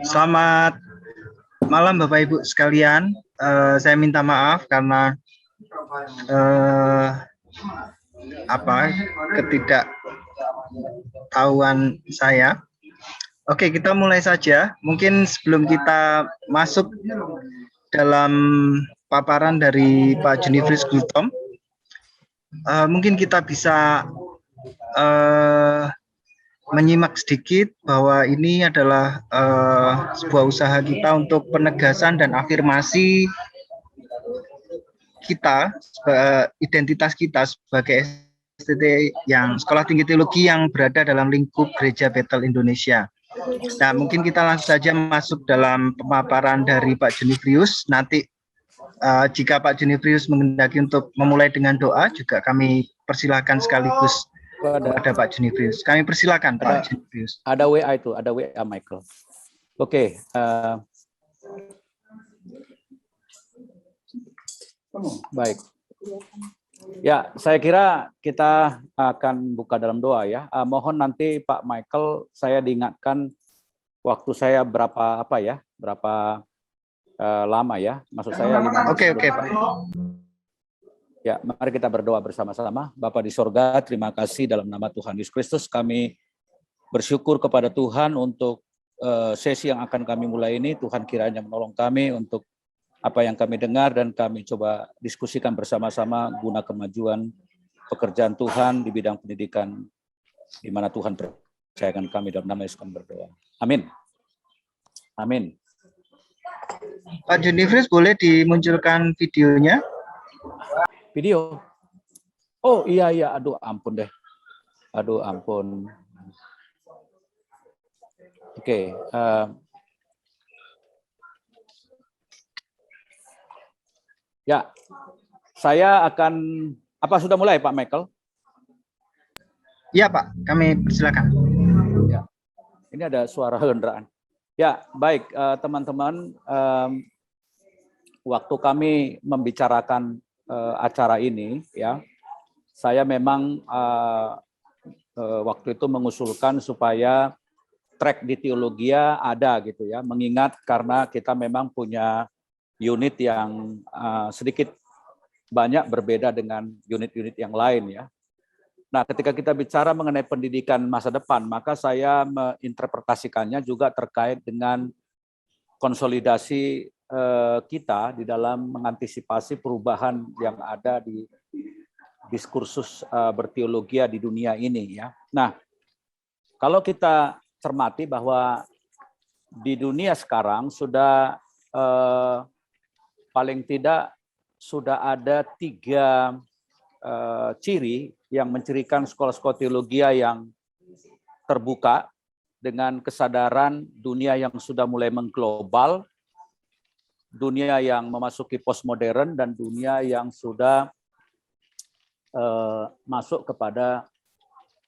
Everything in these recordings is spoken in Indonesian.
Selamat malam Bapak Ibu sekalian. Saya minta maaf karena eh, ketidaktahuan saya. Oke, kita mulai saja. Mungkin sebelum kita masuk dalam paparan dari Pak Junifris Gultom, mungkin kita bisa menyimak sedikit bahwa ini adalah sebuah usaha kita untuk penegasan dan afirmasi kita, identitas kita sebagai STT yang Sekolah Tinggi Teologi yang berada dalam lingkup Gereja Bethel Indonesia. Nah, mungkin kita langsung saja masuk dalam pemaparan dari Pak Junifrius. Nanti jika Pak Junifrius menghendaki untuk memulai dengan doa, juga kami persilahkan sekaligus kepada Pak Junifrius. Kami persilakan Pak Junifrius. Ada WA itu, ada WA Michael. Oke. Baik. Ya, saya kira kita akan buka dalam doa ya. Mohon nanti Pak Michael, saya diingatkan waktu saya berapa lama ya. Maksud saya 5 menit. Oke, Pak. Ya, mari kita berdoa bersama-sama. Bapa di sorga, terima kasih dalam nama Tuhan Yesus Kristus. Kami bersyukur kepada Tuhan untuk sesi yang akan kami mulai ini. Tuhan kiranya menolong kami untuk apa yang kami dengar dan kami coba diskusikan bersama-sama guna kemajuan pekerjaan Tuhan di bidang pendidikan di mana Tuhan percayakan kami. Dalam nama Yesus kami berdoa. Amin. Amin. Pak Junifris, boleh dimunculkan videonya? Video. Oh iya, aduh ampun deh. Aduh ampun. Oke. Ya, saya akan, apa sudah mulai Pak Michael? Iya Pak, kami persilakan. Ya, ini ada suara kendaraan. Ya, baik teman-teman, waktu kami membicarakan acara ini, ya, saya memang waktu itu mengusulkan supaya track di teologi ada gitu ya, mengingat karena kita memang punya unit yang sedikit banyak berbeda dengan unit-unit yang lain ya. Nah, ketika kita bicara mengenai pendidikan masa depan, maka saya menginterpretasikannya juga terkait dengan konsolidasi kita di dalam mengantisipasi perubahan yang ada di diskursus berteologi di dunia ini ya. Nah, kalau kita cermati bahwa di dunia sekarang sudah paling tidak sudah ada 3 ciri yang mencirikan sekolah-sekolah teologi yang terbuka dengan kesadaran dunia yang sudah mulai mengglobal, dunia yang memasuki postmodern, dan dunia yang sudah masuk kepada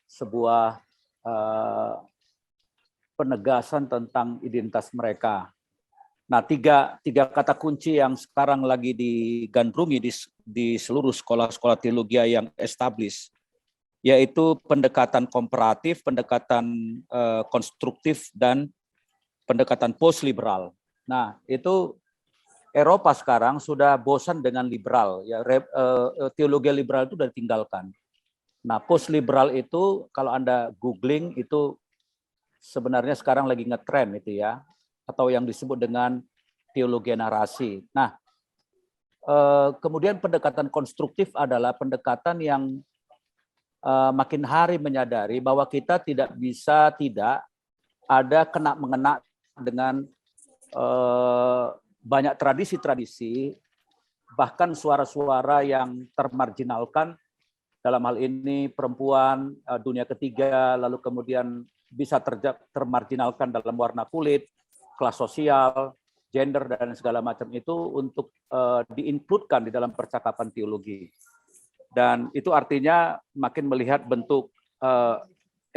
sebuah penegasan tentang identitas mereka. Nah, tiga kata kunci yang sekarang lagi digandrungi di seluruh sekolah-sekolah teologi yang established, yaitu pendekatan komparatif, pendekatan konstruktif, dan pendekatan post-liberal. Nah, itu Eropa sekarang sudah bosan dengan liberal, ya, teologi liberal itu sudah ditinggalkan. Nah, post-liberal itu kalau Anda googling itu sebenarnya sekarang lagi ngetren itu ya, atau yang disebut dengan teologi narasi. Nah, kemudian pendekatan konstruktif adalah pendekatan yang makin hari menyadari bahwa kita tidak bisa tidak ada kena-mengena dengan banyak tradisi-tradisi, bahkan suara-suara yang termarginalkan, dalam hal ini perempuan, dunia ketiga, lalu kemudian bisa termarginalkan dalam warna kulit, kelas sosial, gender, dan segala macam itu untuk diinkludkan di dalam percakapan teologi. Dan itu artinya makin melihat bentuk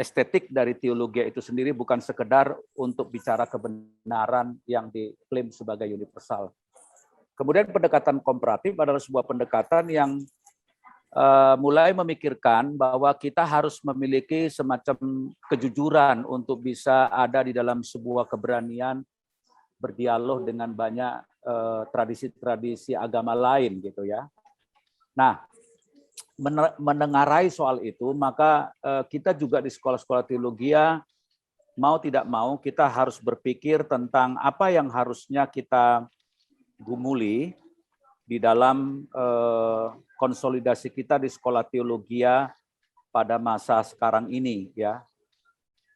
estetik dari teologi itu sendiri bukan sekedar untuk bicara kebenaran yang diklaim sebagai universal. Kemudian pendekatan komparatif adalah sebuah pendekatan yang mulai memikirkan bahwa kita harus memiliki semacam kejujuran untuk bisa ada di dalam sebuah keberanian berdialog dengan banyak tradisi-tradisi agama lain gitu ya. Nah, mendengarai soal itu, maka kita juga di sekolah-sekolah teologi mau tidak mau kita harus berpikir tentang apa yang harusnya kita gumuli di dalam konsolidasi kita di sekolah teologi pada masa sekarang ini ya.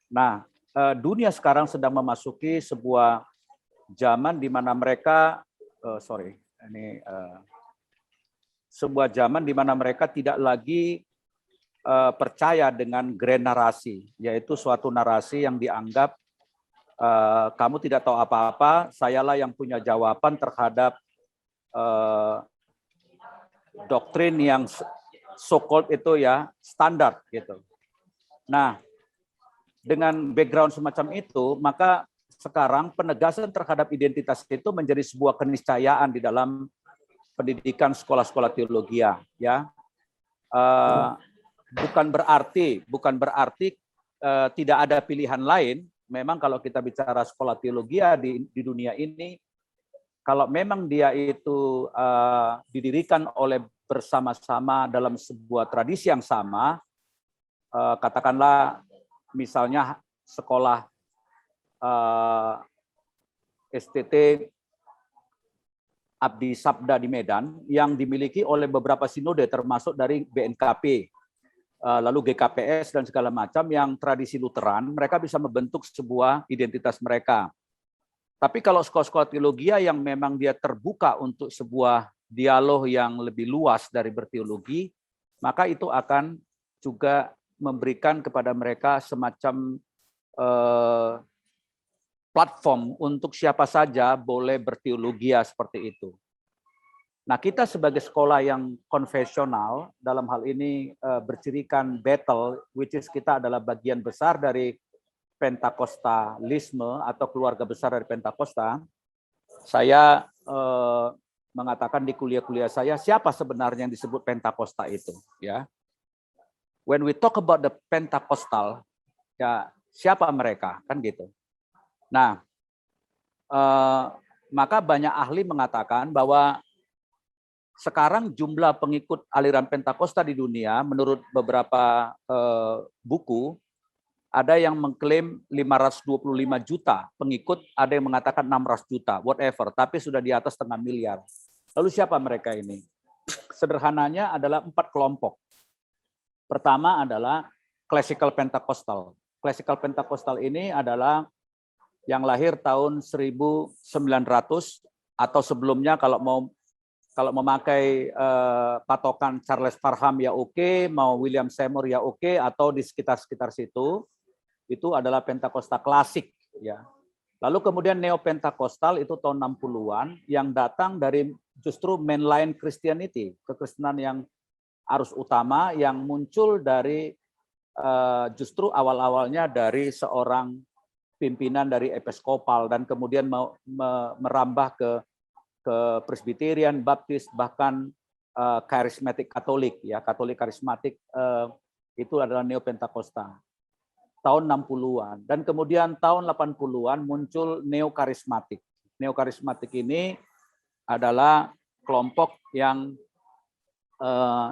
Nah, dunia sekarang sedang memasuki sebuah zaman di mana mereka sebuah zaman di mana mereka tidak lagi percaya dengan grand narasi, yaitu suatu narasi yang dianggap kamu tidak tahu apa-apa, sayalah yang punya jawaban terhadap doktrin yang so-called itu ya standar gitu. Nah, dengan background semacam itu, maka sekarang penegasan terhadap identitas itu menjadi sebuah keniscayaan di dalam pendidikan sekolah-sekolah teologi ya. Bukan berarti tidak ada pilihan lain. Memang kalau kita bicara sekolah teologi di dunia ini, kalau memang dia itu didirikan oleh bersama-sama dalam sebuah tradisi yang sama, katakanlah misalnya sekolah STT Abdi Sabda di Medan yang dimiliki oleh beberapa sinode termasuk dari BNKP, lalu GKPS dan segala macam yang tradisi Lutheran, mereka bisa membentuk sebuah identitas mereka. Tapi kalau sekolah-sekolah teologi yang memang dia terbuka untuk sebuah dialog yang lebih luas dari berteologi, maka itu akan juga memberikan kepada mereka semacam platform untuk siapa saja boleh berteologi seperti itu. Nah, kita sebagai sekolah yang konvensional, dalam hal ini bercirikan Bethel, which is kita adalah bagian besar dari Pentakostalisme atau keluarga besar dari Pentakosta, saya mengatakan di kuliah-kuliah saya, siapa sebenarnya yang disebut Pentakosta itu? Ya, when we talk about the Pentakostal, ya siapa mereka? Kan gitu. Nah, maka banyak ahli mengatakan bahwa sekarang jumlah pengikut aliran Pentakosta di dunia, menurut beberapa buku, ada yang mengklaim 525 juta pengikut, ada yang mengatakan 600 juta, whatever, tapi sudah di atas setengah miliar. Lalu siapa mereka ini? Sederhananya adalah 4 kelompok. Pertama adalah Classical Pentecostal. Classical Pentecostal ini adalah yang lahir tahun 1900 atau sebelumnya, kalau memakai patokan Charles Parham ya oke, mau William Seymour ya oke, atau di sekitar situ, itu adalah Pentakosta klasik ya. Lalu kemudian Neo-Pentakostal itu tahun 60-an yang datang dari justru mainline Christianity, kekristenan yang arus utama yang muncul dari justru awal-awalnya dari seorang pimpinan dari episkopal dan kemudian merambah ke Presbyterian, Baptis, bahkan karismatik Katolik ya, Katolik karismatik, itu adalah Neo-Pentakosta tahun 60-an. Dan kemudian tahun 80-an muncul neokarismatik. Neokarismatik ini adalah kelompok yang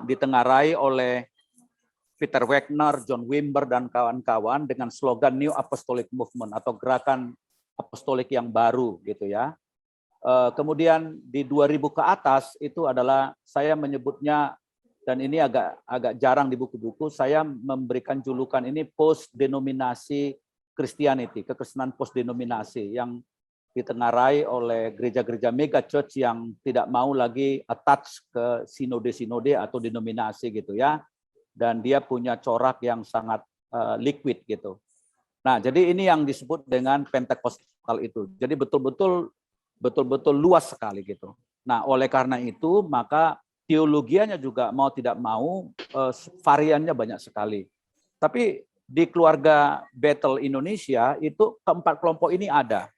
ditengarai oleh Peter Wagner, John Wimber, dan kawan-kawan dengan slogan New Apostolic Movement atau gerakan apostolik yang baru gitu ya. Kemudian di 2000 ke atas itu adalah, saya menyebutnya, dan ini agak jarang di buku-buku, saya memberikan julukan ini post denominasi Christianity, kekristenan post denominasi yang ditengarai oleh gereja-gereja mega church yang tidak mau lagi attach ke sinode-sinode atau denominasi gitu ya, dan dia punya corak yang sangat liquid gitu. Nah, jadi ini yang disebut dengan Pentakostal itu. Jadi betul-betul luas sekali gitu. Nah, oleh karena itu maka teologianya juga mau tidak mau variannya banyak sekali. Tapi di keluarga Bethel Indonesia itu keempat kelompok ini ada.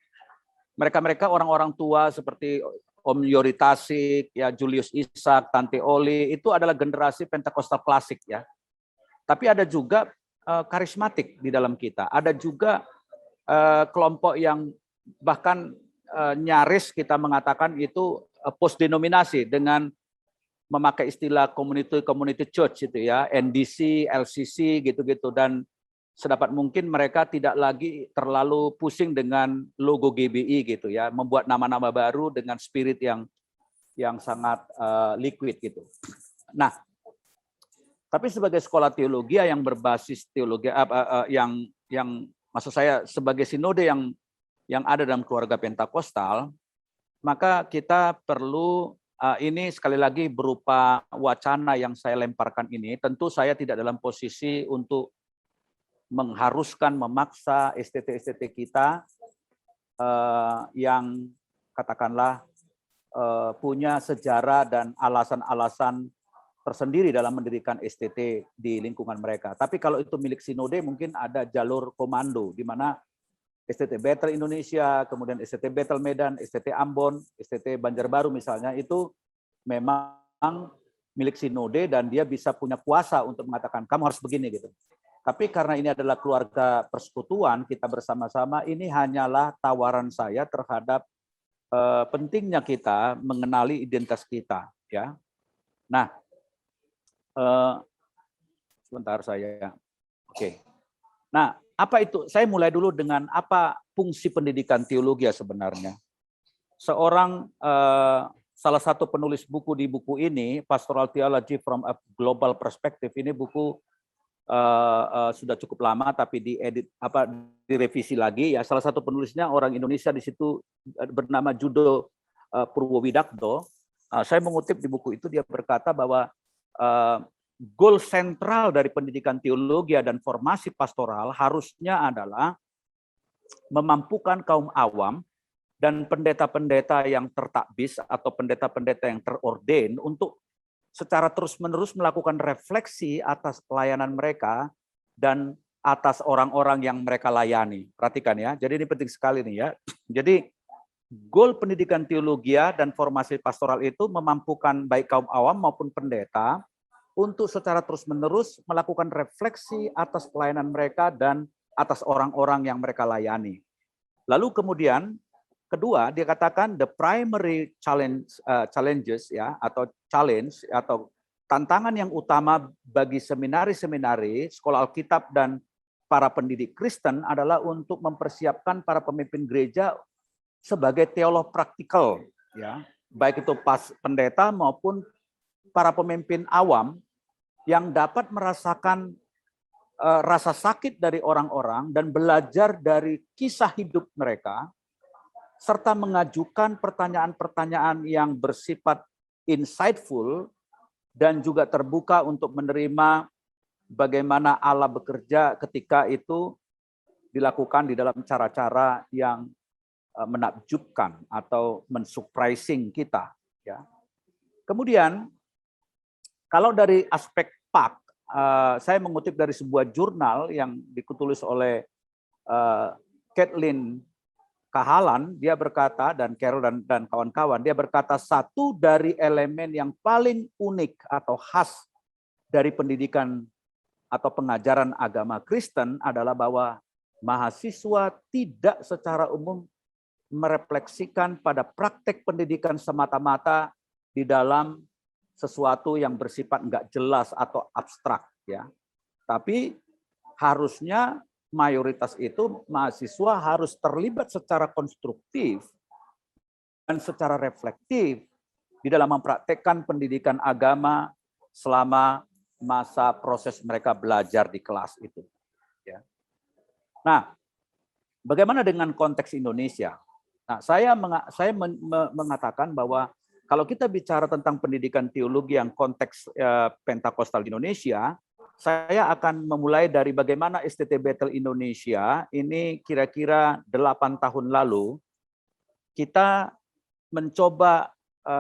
Mereka orang-orang tua seperti Om Yori Tasik, ya Julius Ishak, Tante Oli, itu adalah generasi Pentakosta klasik ya. Tapi ada juga karismatik di dalam kita. Ada juga kelompok yang bahkan nyaris kita mengatakan itu post denominasi dengan memakai istilah community church itu ya, NDC, LCC gitu-gitu, dan sedapat mungkin mereka tidak lagi terlalu pusing dengan logo GBI gitu ya, membuat nama-nama baru dengan spirit yang sangat liquid gitu. Nah, tapi sebagai sekolah teologi yang berbasis teologi yang maksud saya sebagai sinode yang ada dalam keluarga Pentakostal, maka kita perlu ini sekali lagi berupa wacana yang saya lemparkan ini. Tentu saya tidak dalam posisi untuk mengharuskan, memaksa STT-STT kita yang katakanlah punya sejarah dan alasan-alasan tersendiri dalam mendirikan STT di lingkungan mereka. Tapi kalau itu milik sinode mungkin ada jalur komando di mana STT Bethel Indonesia, kemudian STT Bethel Medan, STT Ambon, STT Banjarbaru misalnya, itu memang milik sinode dan dia bisa punya kuasa untuk mengatakan kamu harus begini gitu. Tapi karena ini adalah keluarga persekutuan, kita bersama-sama, ini hanyalah tawaran saya terhadap pentingnya kita mengenali identitas kita, ya. Nah, sebentar saya. Oke. Nah, apa itu? Saya mulai dulu dengan apa fungsi pendidikan teologi sebenarnya. Seorang salah satu penulis buku di buku ini, Pastoral Theology from a Global Perspective, ini buku sudah cukup lama tapi direvisi lagi ya. Salah satu penulisnya orang Indonesia di situ bernama Judo Purwowidakdo. Saya mengutip di buku itu, dia berkata bahwa goal sentral dari pendidikan teologi dan formasi pastoral harusnya adalah memampukan kaum awam dan pendeta-pendeta yang tertakbis atau pendeta-pendeta yang terordain untuk secara terus-menerus melakukan refleksi atas pelayanan mereka dan atas orang-orang yang mereka layani. Perhatikan ya, jadi ini penting sekali nih ya. Jadi goal pendidikan teologi dan formasi pastoral itu memampukan baik kaum awam maupun pendeta untuk secara terus-menerus melakukan refleksi atas pelayanan mereka dan atas orang-orang yang mereka layani. Lalu kemudian kedua, dia katakan the primary challenges ya, atau challenge atau tantangan yang utama bagi seminari-seminari, sekolah Alkitab dan para pendidik Kristen adalah untuk mempersiapkan para pemimpin gereja sebagai teolog praktikal ya, baik itu pendeta maupun para pemimpin awam yang dapat merasakan rasa sakit dari orang-orang dan belajar dari kisah hidup mereka, serta mengajukan pertanyaan-pertanyaan yang bersifat insightful dan juga terbuka untuk menerima bagaimana Allah bekerja ketika itu dilakukan di dalam cara-cara yang menakjubkan atau mensurprising kita. Ya. Kemudian, kalau dari aspek PAK, saya mengutip dari sebuah jurnal yang ditulis oleh Kathleen Kahalan, dia berkata, dan Carol dan kawan-kawan, dia berkata satu dari elemen yang paling unik atau khas dari pendidikan atau pengajaran agama Kristen adalah bahwa mahasiswa tidak secara umum merefleksikan pada praktek pendidikan semata-mata di dalam sesuatu yang bersifat enggak jelas atau abstrak ya. Tapi harusnya mayoritas itu mahasiswa harus terlibat secara konstruktif dan secara reflektif di dalam mempraktekkan pendidikan agama selama masa proses mereka belajar di kelas itu. Ya. Nah, bagaimana dengan konteks Indonesia? Nah, saya mengatakan bahwa kalau kita bicara tentang pendidikan teologi yang konteks Pentakostal di Indonesia, saya akan memulai dari bagaimana STT Bethel Indonesia ini kira-kira 8 tahun lalu kita mencoba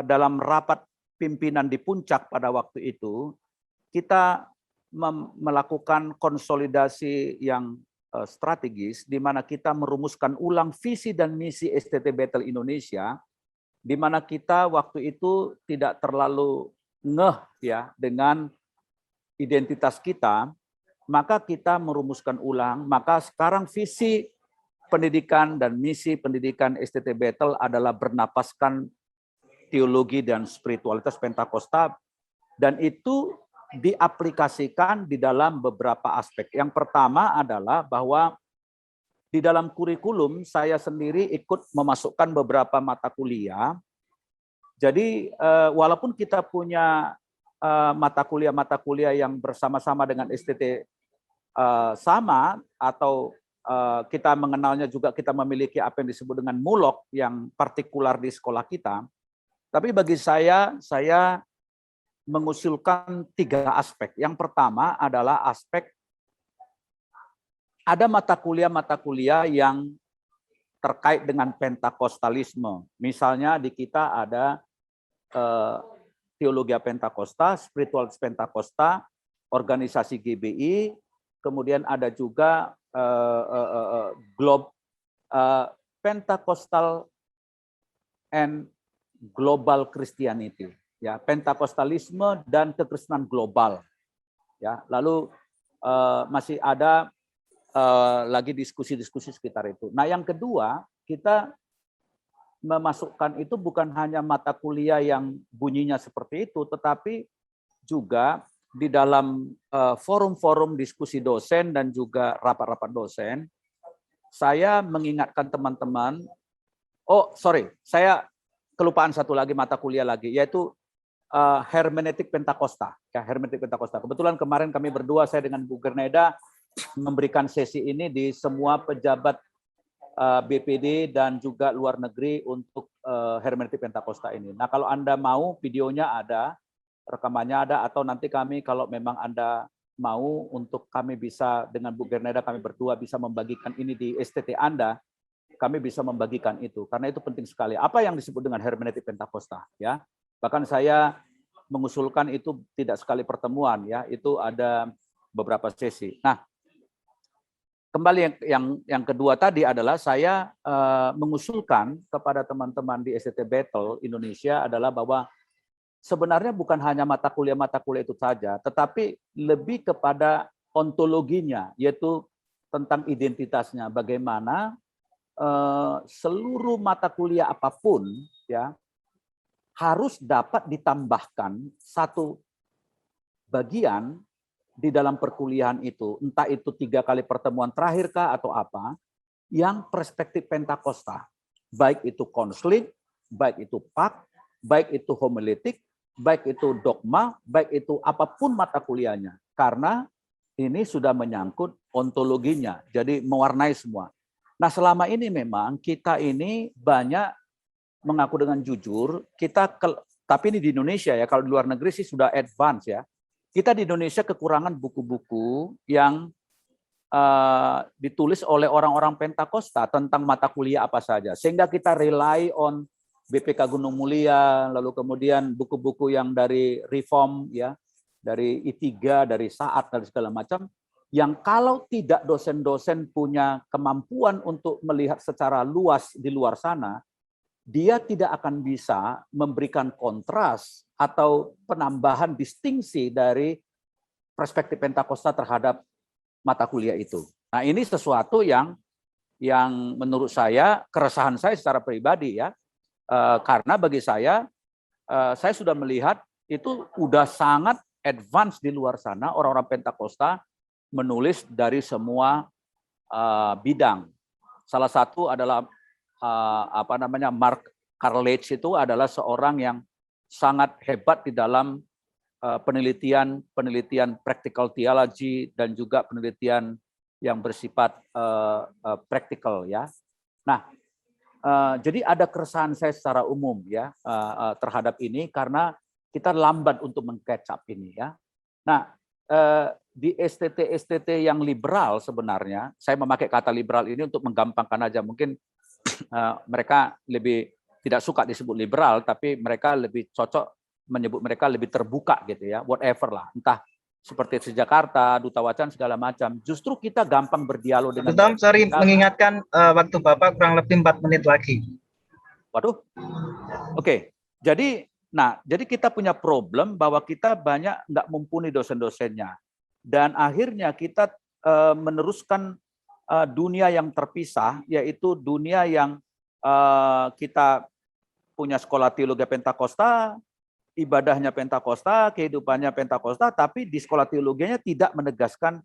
dalam rapat pimpinan di puncak pada waktu itu, kita melakukan konsolidasi yang strategis di mana kita merumuskan ulang visi dan misi STT Bethel Indonesia di mana kita waktu itu tidak terlalu ngeh ya dengan identitas kita, maka kita merumuskan ulang, maka sekarang visi pendidikan dan misi pendidikan STT Bethel adalah bernapaskan teologi dan spiritualitas Pentakosta, dan itu diaplikasikan di dalam beberapa aspek. Yang pertama adalah bahwa di dalam kurikulum saya sendiri ikut memasukkan beberapa mata kuliah. Jadi walaupun kita punya mata kuliah yang bersama-sama dengan STT sama, atau kita mengenalnya juga, kita memiliki apa yang disebut dengan mulok yang partikular di sekolah kita. Tapi bagi saya mengusulkan 3 aspek. Yang pertama adalah aspek ada mata kuliah yang terkait dengan Pentakostalisme. Misalnya di kita ada Teologi Pentakosta, Spiritualitas Pentakosta, organisasi GBI, kemudian ada juga Pentecostal and Global Christianity, ya, Pentakostalisme dan kekristenan global, ya. Lalu masih ada lagi diskusi-diskusi sekitar itu. Nah, yang kedua, kita memasukkan itu bukan hanya mata kuliah yang bunyinya seperti itu, tetapi juga di dalam forum-forum diskusi dosen dan juga rapat-rapat dosen, saya mengingatkan teman-teman, saya kelupaan satu lagi mata kuliah lagi, yaitu hermeneutik Pentakosta. Ya, hermeneutik Pentakosta. Kebetulan kemarin kami berdua, saya dengan Bu Gerneda, memberikan sesi ini di semua pejabat BPD dan juga luar negeri untuk hermeneutik Pentakosta ini. Nah, kalau Anda mau, videonya ada, rekamannya ada, atau nanti kami kalau memang Anda mau, untuk kami bisa dengan Bu Gerneda, kami berdua bisa membagikan ini di STT Anda, kami bisa membagikan itu, karena itu penting sekali. Apa yang disebut dengan hermeneutik Pentakosta, ya. Bahkan saya mengusulkan itu tidak sekali pertemuan, ya, itu ada beberapa sesi. Nah, kembali yang kedua tadi adalah saya mengusulkan kepada teman-teman di STT Bethel Indonesia adalah bahwa sebenarnya bukan hanya mata kuliah itu saja, tetapi lebih kepada ontologinya, yaitu tentang identitasnya, bagaimana seluruh mata kuliah apapun, ya, harus dapat ditambahkan satu bagian di dalam perkuliahan itu, entah itu 3 kali pertemuan terakhir kah atau apa, yang perspektif Pentakosta, baik itu konseling, baik itu pak, baik itu homiletik, baik itu dogma, baik itu apapun mata kuliahnya, karena ini sudah menyangkut ontologinya, jadi mewarnai semua. Nah, selama ini memang kita ini banyak, mengaku dengan jujur, tapi ini di Indonesia ya, kalau di luar negeri sih sudah advance ya. Kita di Indonesia kekurangan buku-buku yang ditulis oleh orang-orang Pentakosta tentang mata kuliah apa saja. Sehingga kita rely on BPK Gunung Mulia, lalu kemudian buku-buku yang dari Reform, ya, dari I3, dari Saat, dan segala macam, yang kalau tidak dosen-dosen punya kemampuan untuk melihat secara luas di luar sana, dia tidak akan bisa memberikan kontras atau penambahan distingsi dari perspektif Pentakosta terhadap mata kuliah itu. Nah, ini sesuatu yang menurut saya, keresahan saya secara pribadi ya, karena bagi saya sudah melihat itu udah sangat advance di luar sana, orang-orang Pentakosta menulis dari semua bidang. Salah satu adalah Mark Carledge, itu adalah seorang yang sangat hebat di dalam penelitian practical theology dan juga penelitian yang bersifat praktikal ya. Nah, jadi ada keresahan saya secara umum ya terhadap ini karena kita lambat untuk meng-catch up ini ya. Nah, di STT yang liberal sebenarnya, saya memakai kata liberal ini untuk menggampangkan aja, mungkin mereka lebih tidak suka disebut liberal, tapi mereka lebih cocok menyebut mereka lebih terbuka gitu ya, whatever lah, entah seperti Jakarta, Duta Wacana segala macam. Justru kita gampang berdialog dengan. Sorry, mengingatkan waktu Bapak kurang lebih 4 menit lagi. Waduh. Oke. Jadi kita punya problem bahwa kita banyak nggak mumpuni dosen-dosennya. Dan akhirnya kita meneruskan dunia yang terpisah, yaitu dunia yang kita punya sekolah teologi Pentakosta, ibadahnya Pentakosta, kehidupannya Pentakosta, tapi di sekolah teologinya tidak menegaskan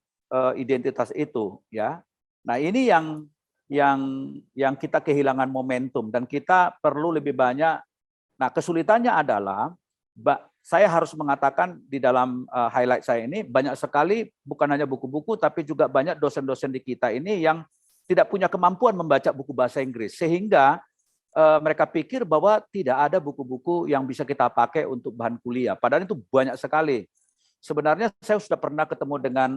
identitas itu, ya. Nah, ini yang kita kehilangan momentum dan kita perlu lebih banyak. Nah, kesulitannya adalah saya harus mengatakan di dalam highlight saya ini banyak sekali bukan hanya buku-buku tapi juga banyak dosen-dosen di kita ini yang tidak punya kemampuan membaca buku bahasa Inggris sehingga mereka pikir bahwa tidak ada buku-buku yang bisa kita pakai untuk bahan kuliah. Padahal itu banyak sekali. Sebenarnya saya sudah pernah ketemu dengan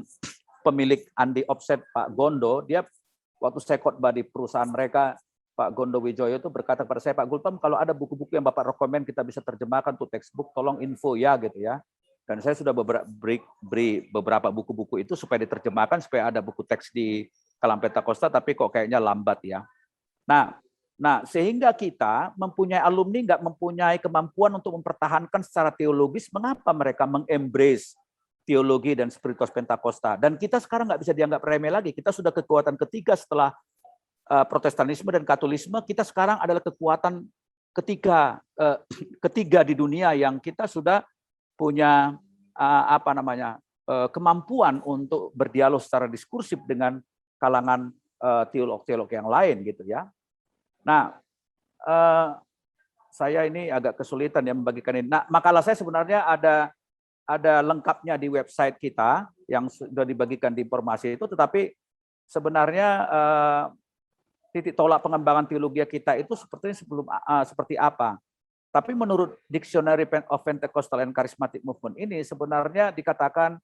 pemilik Andi Offset, Pak Gondo. Dia waktu saya khotbah di perusahaan mereka, Pak Gondo Wijoyo itu berkata kepada saya, Pak Gultom, kalau ada buku-buku yang Bapak rekomend kita bisa terjemahkan untuk textbook, tolong info ya gitu ya. Dan saya sudah beri beberapa buku-buku itu supaya diterjemahkan, supaya ada buku teks di kalangan Pentakosta, tapi kok kayaknya lambat ya. Nah, sehingga kita mempunyai alumni nggak mempunyai kemampuan untuk mempertahankan secara teologis mengapa mereka mengembrace teologi dan spiritualitas Pentakosta. Dan kita sekarang nggak bisa dianggap remeh lagi. Kita sudah kekuatan ketiga setelah Protestanisme dan Katolisme. Kita sekarang adalah kekuatan ketiga di dunia yang kita sudah punya kemampuan untuk berdialog secara diskursif dengan kalangan teolog-teolog yang lain gitu ya. Nah, saya ini agak kesulitan ya membagikan ini. Nah, makalah saya sebenarnya ada lengkapnya di website kita yang sudah dibagikan di informasi itu, tetapi sebenarnya titik tolak pengembangan teologi kita itu seperti apa. Tapi menurut Dictionary of Pentecostal and Charismatic Movement ini sebenarnya dikatakan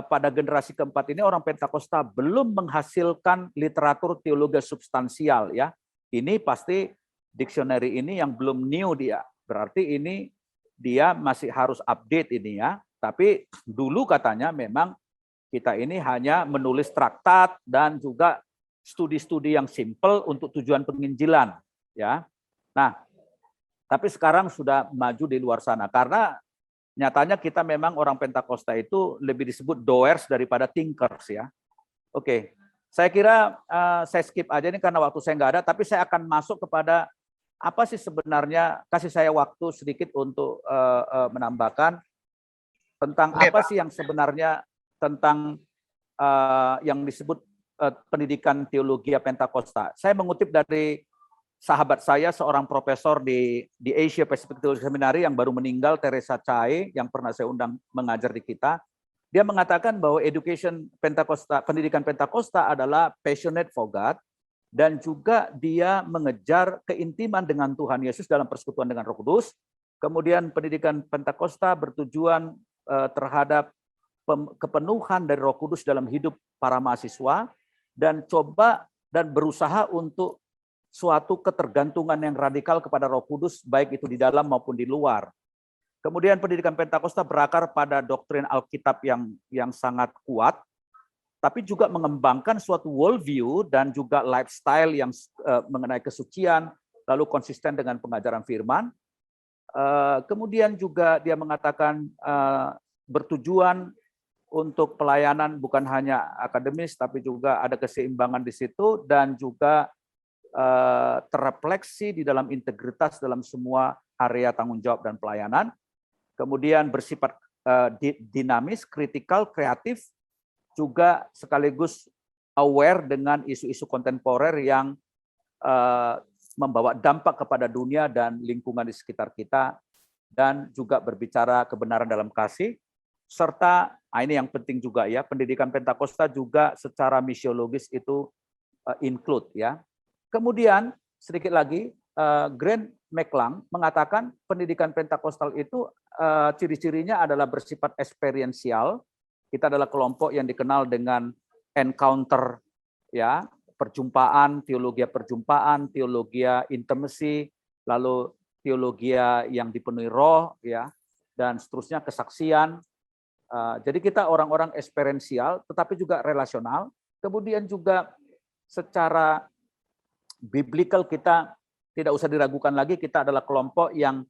pada generasi keempat ini orang Pentakosta belum menghasilkan literatur teologi substansial ya. Ini pasti dictionary ini yang belum new dia. Berarti ini dia masih harus update ini ya. Tapi dulu katanya memang kita ini hanya menulis traktat dan juga studi-studi yang simple untuk tujuan penginjilan ya. Nah, tapi sekarang sudah maju di luar sana karena nyatanya kita memang orang Pentakosta itu lebih disebut doers daripada thinkers ya. Oke, saya kira saya skip aja ini karena waktu saya nggak ada, tapi saya akan masuk kepada apa sih sebenarnya, kasih saya waktu sedikit untuk menambahkan tentang apa sih yang sebenarnya tentang yang disebut pendidikan teologi Pentakosta. Saya mengutip dari sahabat saya, seorang profesor di Asia Pacific Theology Seminary yang baru meninggal, Teresa Chai, yang pernah saya undang mengajar di kita. Dia mengatakan bahwa education Pentakosta, pendidikan Pentakosta adalah passionate for God, dan juga dia mengejar keintiman dengan Tuhan Yesus dalam persekutuan dengan Roh Kudus. Kemudian pendidikan Pentakosta bertujuan terhadap kepenuhan dari Roh Kudus dalam hidup para mahasiswa, dan berusaha untuk suatu ketergantungan yang radikal kepada Roh Kudus, baik itu di dalam maupun di luar. Kemudian pendidikan Pentakosta berakar pada doktrin Alkitab yang sangat kuat, tapi juga mengembangkan suatu worldview dan juga lifestyle yang mengenai kesucian, lalu konsisten dengan pengajaran firman. Kemudian juga dia mengatakan bertujuan untuk pelayanan bukan hanya akademis, tapi juga ada keseimbangan di situ, dan juga terrefleksi di dalam integritas dalam semua area tanggung jawab dan pelayanan. Kemudian bersifat dinamis, kritikal, kreatif, juga sekaligus aware dengan isu-isu kontemporer yang membawa dampak kepada dunia dan lingkungan di sekitar kita, dan juga berbicara kebenaran dalam kasih, serta ini yang penting juga ya, pendidikan Pentakosta juga secara misiologis itu include ya. Kemudian sedikit lagi Grant McClung mengatakan pendidikan Pentakostal itu ciri-cirinya adalah bersifat experiential. Kita adalah kelompok yang dikenal dengan encounter ya, perjumpaan, teologi intimacy, lalu teologi yang dipenuhi roh ya, dan seterusnya, kesaksian. Jadi kita orang-orang experiential tetapi juga relasional. Kemudian juga secara biblical kita tidak usah diragukan lagi, kita adalah kelompok yang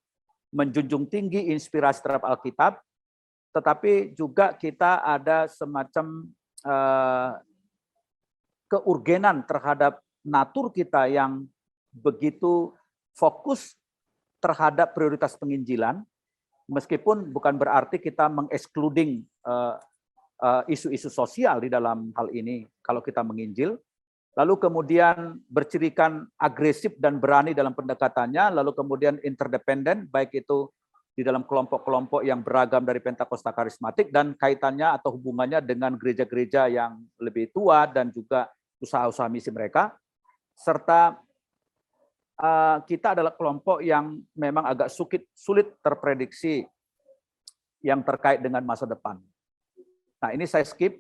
menjunjung tinggi inspirasi terhadap Alkitab, tetapi juga kita ada semacam keurgenan terhadap natur kita yang begitu fokus terhadap prioritas penginjilan, meskipun bukan berarti kita mengekskluding isu-isu sosial di dalam hal ini kalau kita menginjil, lalu kemudian bercirikan agresif dan berani dalam pendekatannya, lalu kemudian interdependen, baik itu di dalam kelompok-kelompok yang beragam dari Pentakosta karismatik dan kaitannya atau hubungannya dengan gereja-gereja yang lebih tua dan juga usaha-usaha misi mereka, serta kita adalah kelompok yang memang agak sulit terprediksi yang terkait dengan masa depan. Nah, ini saya skip,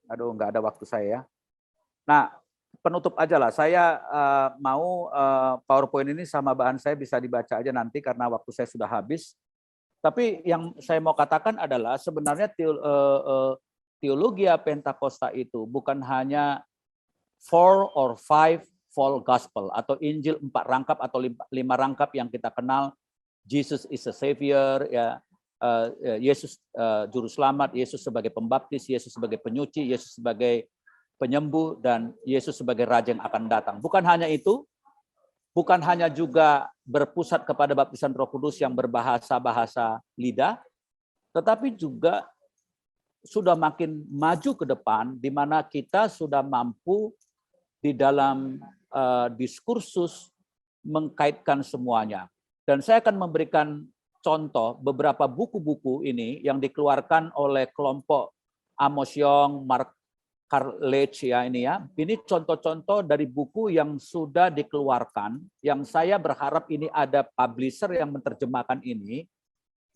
aduh nggak ada waktu saya ya. Nah, penutup aja lah, saya mau PowerPoint ini sama bahan saya bisa dibaca aja nanti karena waktu saya sudah habis. Tapi yang saya mau katakan adalah sebenarnya teologia Pentakosta itu bukan hanya 4 or 5 fold gospel atau Injil 4 rangkap atau 5 rangkap yang kita kenal. Jesus is a savior, ya, Yesus juru selamat, Yesus sebagai pembaptis, Yesus sebagai penyuci, Yesus sebagai penyembuh, dan Yesus sebagai raja yang akan datang. Bukan hanya itu, bukan hanya juga berpusat kepada baptisan Roh Kudus yang berbahasa-bahasa lidah, tetapi juga sudah makin maju ke depan di mana kita sudah mampu di dalam diskursus mengkaitkan semuanya. Dan saya akan memberikan contoh beberapa buku-buku ini yang dikeluarkan oleh kelompok Amos Yong, Mark Carledge ya ini ya. Ini contoh-contoh dari buku yang sudah dikeluarkan, yang saya berharap ini ada publisher yang menerjemahkan ini.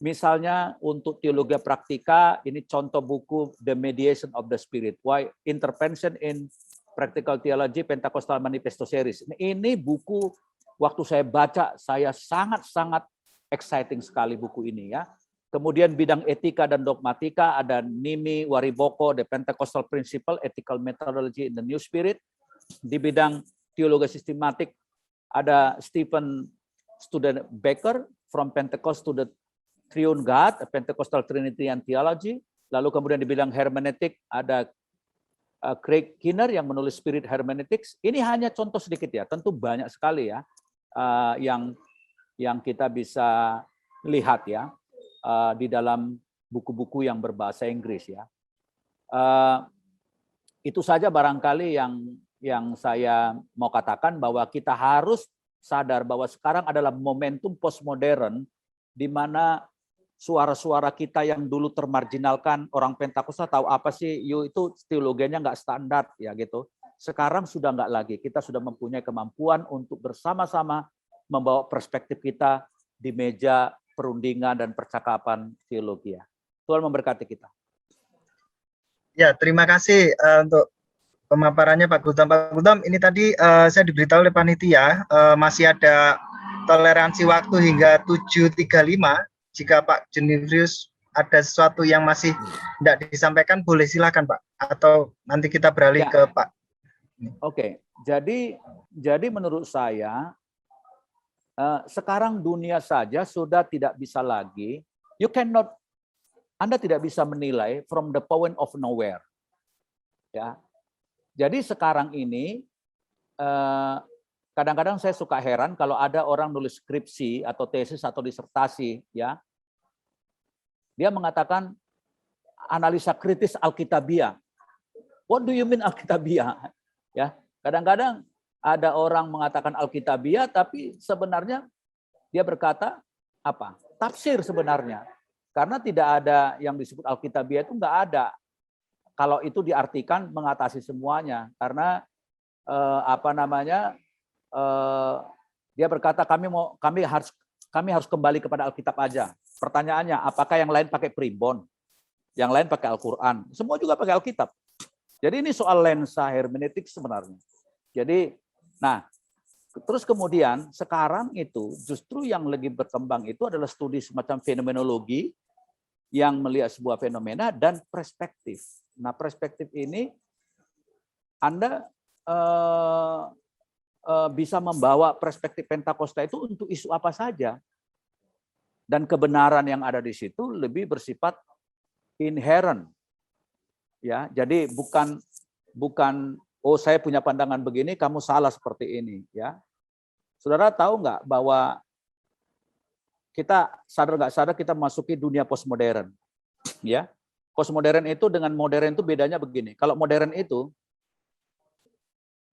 Misalnya untuk teologi praktika, ini contoh buku The Mediation of the Spirit, Why Intervention in Practical Theology Pentecostal Manifesto Series. Ini buku waktu saya baca, saya sangat-sangat exciting sekali buku ini ya. Kemudian bidang etika dan dogmatika ada Nimi Wariboko, The Pentecostal Principle, Ethical Methodology in the New Spirit. Di bidang teologi sistematik ada Stephen Student Baker, From Pentecost to the Triune God, A Pentecostal Trinity and Theology. Lalu kemudian di bidang hermeneutik ada Craig Kinner yang menulis Spirit Hermeneutics. Ini hanya contoh sedikit ya, tentu banyak sekali ya yang kita bisa lihat ya di dalam buku-buku yang berbahasa Inggris ya. Itu saja barangkali yang saya mau katakan, bahwa kita harus sadar bahwa sekarang adalah momentum postmodern di mana suara-suara kita yang dulu termarginalkan, orang Pentakosta tahu apa sih, itu teologinya nggak standar ya gitu. Sekarang sudah nggak lagi, kita sudah mempunyai kemampuan untuk bersama-sama membawa perspektif kita di meja perundingan dan percakapan teologi ya. Tuhan memberkati kita. Ya, terima kasih untuk pemaparannya Pak Gautam. Pak Gautam, ini tadi saya diberitahu oleh panitia masih ada toleransi waktu hingga 7.35. Jika Pak Junifrius ada sesuatu yang masih tidak disampaikan, boleh silakan Pak. Atau nanti kita beralih ya. ke Pak. Oke, jadi menurut saya sekarang dunia saja sudah tidak bisa lagi. Anda tidak bisa menilai from the point of nowhere. Ya, jadi sekarang ini kadang-kadang saya suka heran kalau ada orang nulis skripsi atau tesis atau disertasi, ya, dia mengatakan analisa kritis Alkitabiah. What do you mean Alkitabiah? Ya, kadang-kadang ada orang mengatakan Alkitabiah, tapi sebenarnya dia berkata apa? Tafsir sebenarnya, karena tidak ada yang disebut Alkitabiah, itu nggak ada. Kalau itu diartikan mengatasi semuanya, karena dia berkata kami harus kembali kepada Alkitab aja. Pertanyaannya, apakah yang lain pakai primbon? Yang lain pakai Al-Quran? Semua juga pakai Alkitab. Jadi ini soal lensa hermeneutik sebenarnya. Jadi, nah, terus kemudian sekarang itu justru yang lagi berkembang itu adalah studi semacam fenomenologi yang melihat sebuah fenomena dan perspektif. Nah, perspektif ini Anda bisa membawa perspektif Pentakosta itu untuk isu apa saja. Dan kebenaran yang ada di situ lebih bersifat inherent. Ya, jadi bukan oh saya punya pandangan begini, kamu salah seperti ini, ya. Saudara tahu nggak bahwa kita sadar nggak sadar kita memasuki dunia postmodern, ya. Postmodern itu dengan modern itu bedanya begini. Kalau modern itu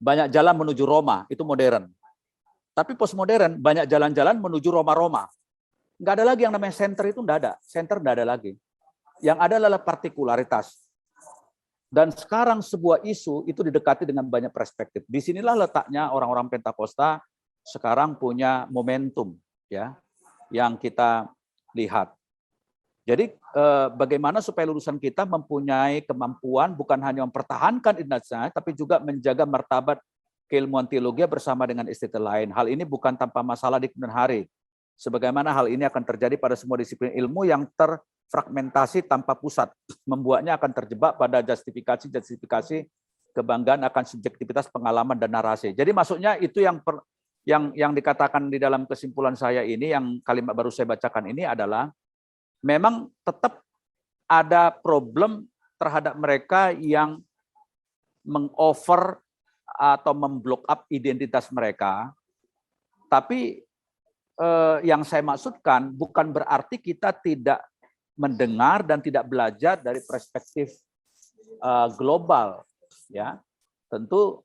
banyak jalan menuju Roma, itu modern. Tapi postmodern banyak jalan-jalan menuju Roma-Roma. Nggak ada lagi yang namanya center, itu nggak ada. Center nggak ada lagi. Yang ada adalah partikularitas. Dan sekarang sebuah isu itu didekati dengan banyak perspektif. Disinilah letaknya orang-orang Pentakosta sekarang punya momentum, ya, yang kita lihat. Jadi bagaimana supaya lulusan kita mempunyai kemampuan bukan hanya mempertahankan identitasnya, tapi juga menjaga martabat keilmuan teologi bersama dengan istilah lain. Hal ini bukan tanpa masalah di kemudian hari. Sebagaimana hal ini akan terjadi pada semua disiplin ilmu yang terfragmentasi tanpa pusat, membuatnya akan terjebak pada justifikasi kebanggaan akan subjektivitas pengalaman dan narasi. Jadi maksudnya itu yang dikatakan di dalam kesimpulan saya ini, yang kalimat baru saya bacakan ini adalah memang tetap ada problem terhadap mereka yang mengover atau memblock up identitas mereka. Tapi yang saya maksudkan bukan berarti kita tidak mendengar dan tidak belajar dari perspektif global, ya. Tentu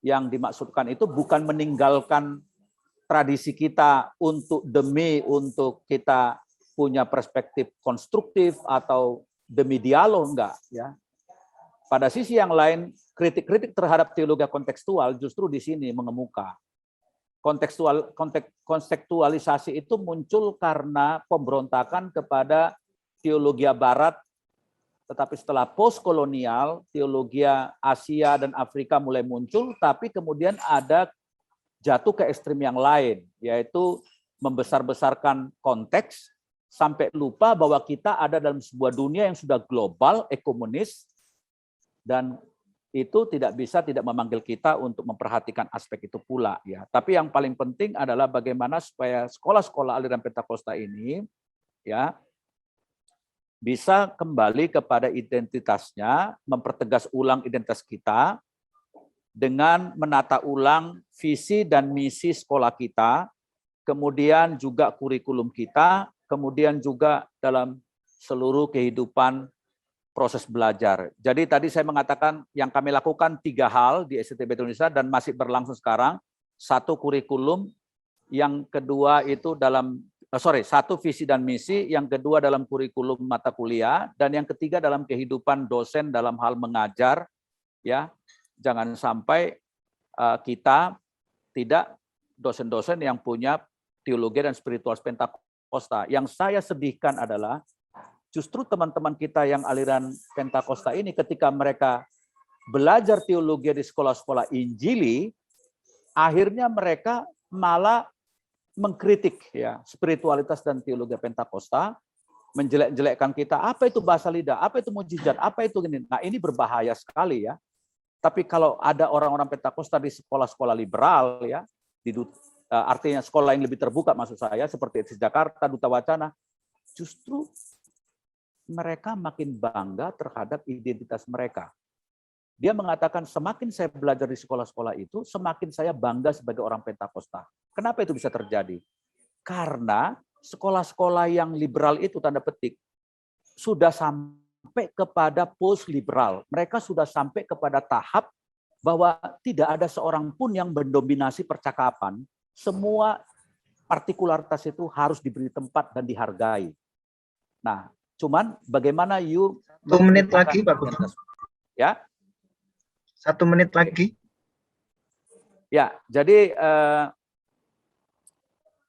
yang dimaksudkan itu bukan meninggalkan tradisi kita untuk kita punya perspektif konstruktif atau demi dialog, enggak, ya. Pada sisi yang lain, kritik-kritik terhadap teologi kontekstual justru di sini mengemuka. Kontekstualisasi itu muncul karena pemberontakan kepada teologi Barat, tetapi setelah postkolonial, teologi Asia dan Afrika mulai muncul, tapi kemudian ada jatuh ke ekstrim yang lain, yaitu membesar-besarkan konteks, sampai lupa bahwa kita ada dalam sebuah dunia yang sudah global, ekomunis, dan itu tidak memanggil kita untuk memperhatikan aspek itu pula, ya. Tapi yang paling penting adalah bagaimana supaya sekolah-sekolah aliran Pentakosta ini, ya, bisa kembali kepada identitasnya, mempertegas ulang identitas kita dengan menata ulang visi dan misi sekolah kita, kemudian juga kurikulum kita, kemudian juga dalam seluruh kehidupan proses belajar. Jadi tadi saya mengatakan yang kami lakukan 3 hal di STB Indonesia dan masih berlangsung sekarang. 1 kurikulum, yang kedua itu satu visi dan misi, yang kedua dalam kurikulum mata kuliah, dan yang ketiga dalam kehidupan dosen dalam hal mengajar, ya. Jangan sampai kita tidak dosen-dosen yang punya teologi dan spiritual Pentakosta. Yang saya sedihkan adalah justru teman-teman kita yang aliran Pentakosta ini ketika mereka belajar teologi di sekolah-sekolah Injili, akhirnya mereka malah mengkritik, ya, spiritualitas dan teologi Pentakosta, menjelek-jelekkan kita, apa itu bahasa lidah, apa itu mujizat, apa itu gini. Nah, ini berbahaya sekali, ya. Tapi kalau ada orang-orang Pentakosta di sekolah-sekolah liberal, ya, artinya sekolah yang lebih terbuka maksud saya, seperti di Jakarta, Duta Wacana, justru mereka makin bangga terhadap identitas mereka. Dia mengatakan semakin saya belajar di sekolah-sekolah itu, semakin saya bangga sebagai orang Pentakosta. Kenapa itu bisa terjadi? Karena sekolah-sekolah yang liberal itu, tanda petik, sudah sampai kepada post liberal. Mereka sudah sampai kepada tahap bahwa tidak ada seorang pun yang mendominasi percakapan. Semua partikularitas itu harus diberi tempat dan dihargai. Nah, cuman bagaimana 1 menit lagi, Pak Guru. Ya. 1 menit lagi. Ya, jadi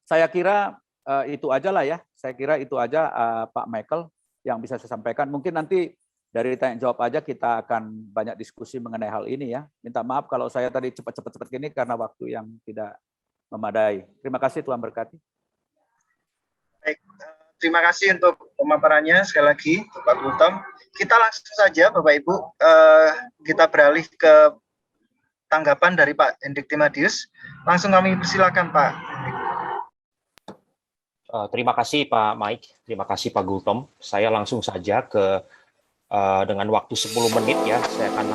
saya kira itu aja lah, ya. Saya kira itu aja Pak Michael yang bisa saya sampaikan. Mungkin nanti dari tanya jawab aja kita akan banyak diskusi mengenai hal ini, ya. Minta maaf kalau saya tadi cepat-cepat gini karena waktu yang tidak memadai. Terima kasih, Tuhan berkati. Baik. Terima kasih untuk pemaparannya sekali lagi, Pak Guru Tom. Kita langsung saja, Bapak Ibu, kita beralih ke tanggapan dari Pak Hendrik Timadius. Langsung kami persilakan Pak. Terima kasih Pak Mike, terima kasih Pak Gultom. Saya langsung saja ke dengan waktu 10 menit ya, saya akan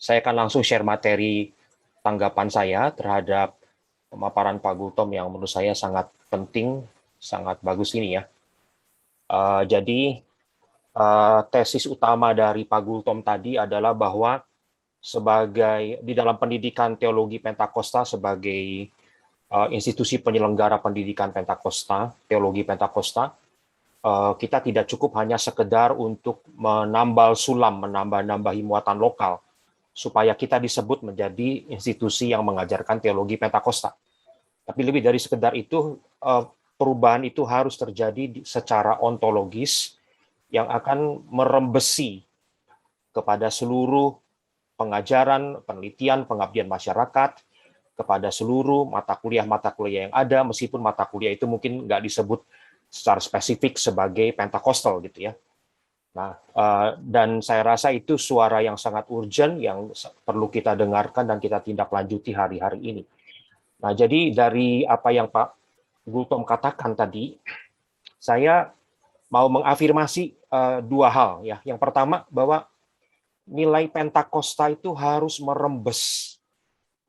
saya akan langsung share materi tanggapan saya terhadap pemaparan Pak Gultom yang menurut saya sangat penting, sangat bagus ini ya. Jadi tesis utama dari Pak Gultom tadi adalah bahwa sebagai di dalam pendidikan teologi Pentakosta sebagai institusi penyelenggara pendidikan Pentakosta, teologi Pentakosta, kita tidak cukup hanya sekedar untuk menambal sulam, menambah-nambahi muatan lokal, supaya kita disebut menjadi institusi yang mengajarkan teologi Pentakosta. Tapi lebih dari sekedar itu, perubahan itu harus terjadi secara ontologis yang akan merembesi kepada seluruh pengajaran, penelitian, pengabdian masyarakat, kepada seluruh mata kuliah yang ada, meskipun mata kuliah itu mungkin nggak disebut secara spesifik sebagai Pentakostal gitu ya. Nah, dan saya rasa itu suara yang sangat urgent yang perlu kita dengarkan dan kita tindak lanjuti hari-hari ini. Nah, jadi dari apa yang Pak Gultom katakan tadi, saya mau mengafirmasi dua hal ya. Yang pertama bahwa nilai Pentakosta itu harus merembes,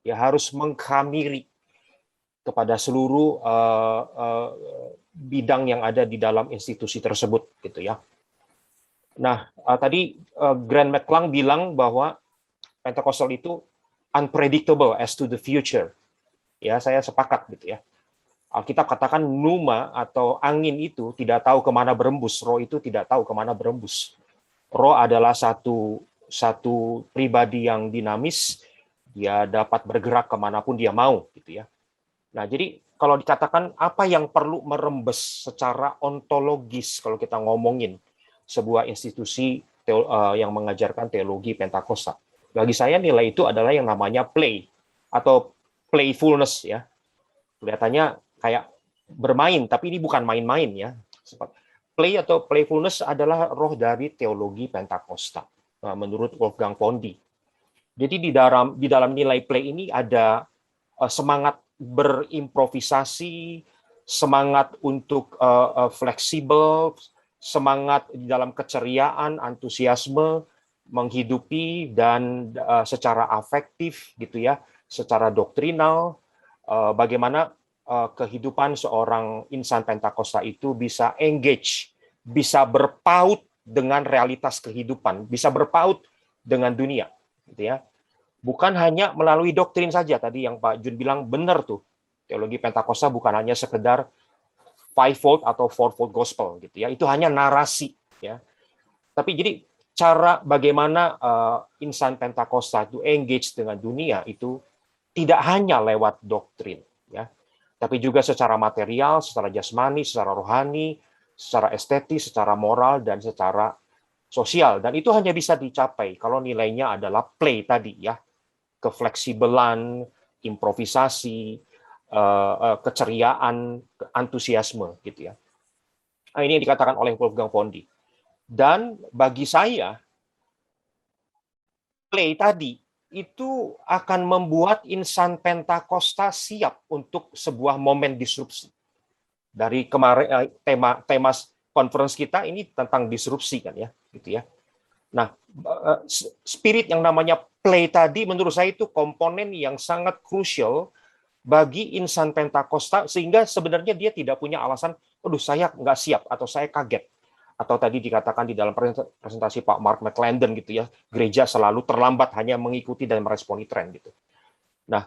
ya harus mengkamiri kepada seluruh bidang yang ada di dalam institusi tersebut gitu ya. Nah, tadi Grant McClung bilang bahwa Pentakostal itu unpredictable as to the future. Ya, saya sepakat gitu ya. Alkitab katakan pneuma atau angin itu tidak tahu kemana berembus, roh itu tidak tahu kemana berembus. Roh adalah satu pribadi yang dinamis, dia dapat bergerak kemanapun dia mau gitu ya. Nah, jadi kalau dikatakan apa yang perlu merembes secara ontologis kalau kita ngomongin sebuah institusi yang mengajarkan teologi Pentakosta. Bagi saya nilai itu adalah yang namanya play atau playfulness ya. Kelihatannya kayak bermain, tapi ini bukan main-main ya. Play atau playfulness adalah roh dari teologi Pentakosta menurut Wolfgang Pondi. Jadi di dalam nilai play ini ada semangat berimprovisasi, semangat untuk fleksibel, semangat di dalam keceriaan, antusiasme, menghidupi dan secara afektif gitu ya, secara doktrinal, bagaimana kehidupan seorang insan Pentakosta itu bisa engage, bisa berpaut dengan realitas kehidupan, bisa berpaut dengan dunia, gitu ya. Bukan hanya melalui doktrin saja, tadi yang Pak Jun bilang benar tuh, teologi Pentakosta bukan hanya sekedar fivefold atau fourfold gospel gitu ya, itu hanya narasi ya. Tapi jadi cara bagaimana insan Pentakosta itu engage dengan dunia itu tidak hanya lewat doktrin ya, tapi juga secara material, secara jasmani, secara rohani, secara estetis, secara moral dan secara sosial. Dan itu hanya bisa dicapai kalau nilainya adalah play tadi ya, kefleksibelan, improvisasi, keceriaan, antusiasme gitu ya. Nah, ini yang dikatakan oleh Wolfgang Pondi. Dan bagi saya play tadi itu akan membuat insan Pentakosta siap untuk sebuah momen disrupsi. Dari kemarin tema conference kita ini tentang disrupsi kan ya, gitu ya. Nah, spirit yang namanya play tadi menurut saya itu komponen yang sangat krusial bagi insan Pentakosta, sehingga sebenarnya dia tidak punya alasan, aduh saya nggak siap, atau saya kaget. Atau tadi dikatakan di dalam presentasi Pak Mark McClendon gitu ya, gereja selalu terlambat hanya mengikuti dan meresponi tren gitu. Nah,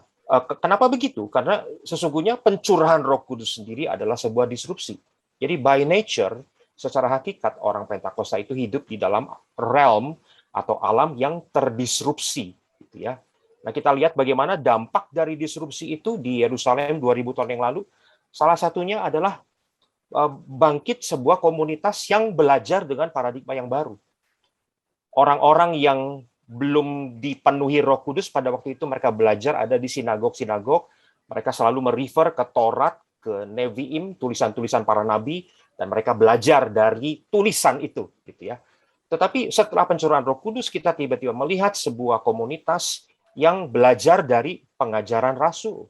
kenapa begitu? Karena sesungguhnya pencurahan Roh Kudus sendiri adalah sebuah disrupsi. Jadi by nature, secara hakikat orang Pentakosta itu hidup di dalam realm atau alam yang terdisrupsi gitu ya. Nah, kita lihat bagaimana dampak dari disrupsi itu di Yerusalem 2000 tahun yang lalu. Salah satunya adalah bangkit sebuah komunitas yang belajar dengan paradigma yang baru. orang-orang yang belum dipenuhi Roh Kudus pada waktu itu mereka belajar ada di sinagog-sinagog, mereka selalu merefer ke Taurat, ke Nevi'im, tulisan-tulisan para nabi, dan mereka belajar dari tulisan itu, gitu ya. Tetapi setelah pencurahan Roh Kudus, kita tiba-tiba melihat sebuah komunitas yang belajar dari pengajaran Rasul,